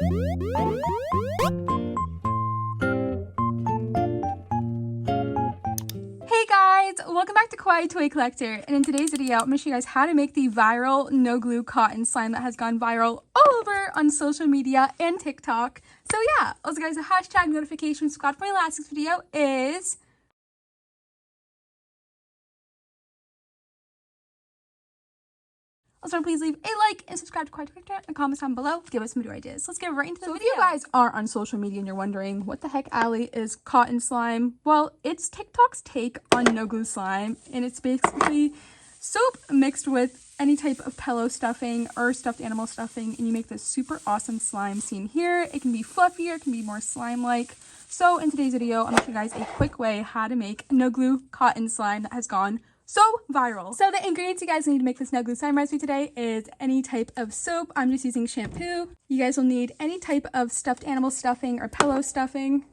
Hey guys, welcome back to Kawaii Toy Collector, and in today's video I'm going to show you guys how to make the viral no glue cotton slime that has gone viral all over on social media and TikTok. So yeah, also guys, the hashtag notification squad for my last video is also, please leave a like and subscribe to KawaiiToy Collector and comments down below. Give us some video ideas. Let's get right into the video. If you guys are on social media and you're wondering what the heck, Allie, is cotton slime? Well, it's TikTok's take on no glue slime, and it's basically soap mixed with any type of pillow stuffing or stuffed animal stuffing, and you make this super awesome slime seen here. It can be fluffier, it can be more slime-like. So in today's video, I'm going to show you guys a quick way how to make no glue cotton slime that has gone so viral. So the ingredients you guys need to make this no glue slime recipe today is any type of soap. I'm just using shampoo. You guys will need any type of stuffed animal stuffing or pillow stuffing.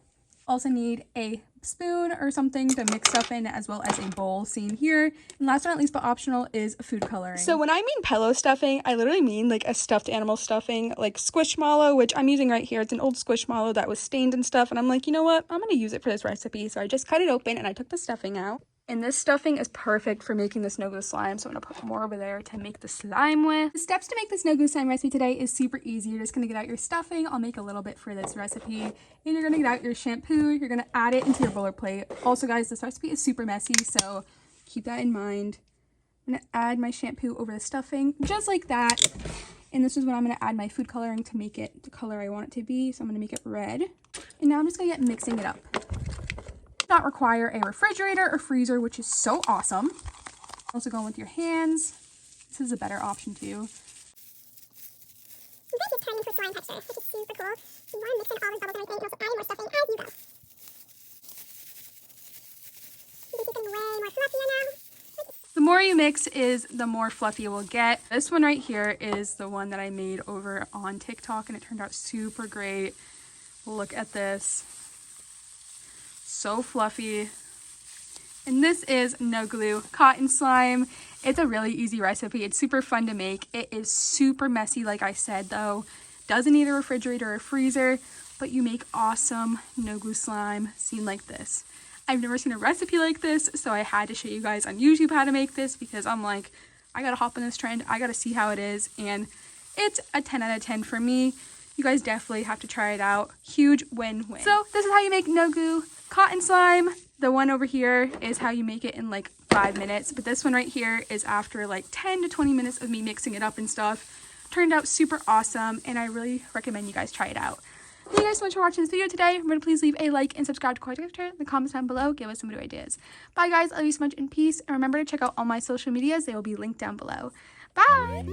Also need a spoon or something to mix stuff in, as well as a bowl seen here. And last but not least, but optional, is food coloring. So when I mean pillow stuffing, I literally mean like a stuffed animal stuffing, like Squishmallow, which I'm using right here. It's an old Squishmallow that was stained and stuff, and I'm like, you know what, I'm gonna use it for this recipe. So I just cut it open and I took the stuffing out. And this stuffing is perfect for making this no glue slime, so I'm going to put more over there to make the slime with. The steps to make this no glue slime recipe today is super easy. You're just going to get out your stuffing. I'll make a little bit for this recipe. And you're going to get out your shampoo. You're going to add it into your roller plate. Also, guys, this recipe is super messy, so keep that in mind. I'm going to add my shampoo over the stuffing, just like that. And this is when I'm going to add my food coloring to make it the color I want it to be. So I'm going to make it red. And now I'm just going to get mixing it up. Not require a refrigerator or freezer, which is so awesome. Also going with your hands. This is a better option too. This is turning into a slime texture, which is super cool. You want to mix in all those bubbles and everything, and also add more stuffing as you go. You can see some way more fluffier now. The more you mix is the more fluffy it will get. This one right here is the one that I made over on TikTok, and it turned out super great. Look at this. So fluffy. And this is no glue cotton slime. It's a really easy recipe. It's super fun to make. It is super messy, like I said, though. Doesn't need a refrigerator or freezer, but you make awesome no glue slime seen like this. I've never seen a recipe like this, so I had to show you guys on YouTube how to make this, because I'm like, I gotta hop on this trend. I gotta see how it is, and it's a 10 out of 10 for me. You guys definitely have to try it out. Huge win-win. So this is how you make no glue cotton slime. The one over here is how you make it in like 5 minutes, but this one right here is after like 10 to 20 minutes of me mixing it up and stuff. Turned out super awesome, and I really recommend you guys try it out. Thank you guys so much for watching this video today. Remember to please leave a like and subscribe to KawaiiToy Collector in the comments down below. Give us some video ideas. Bye guys, I love you so much, in peace, and remember to check out all my social medias. They will be linked down below. Bye!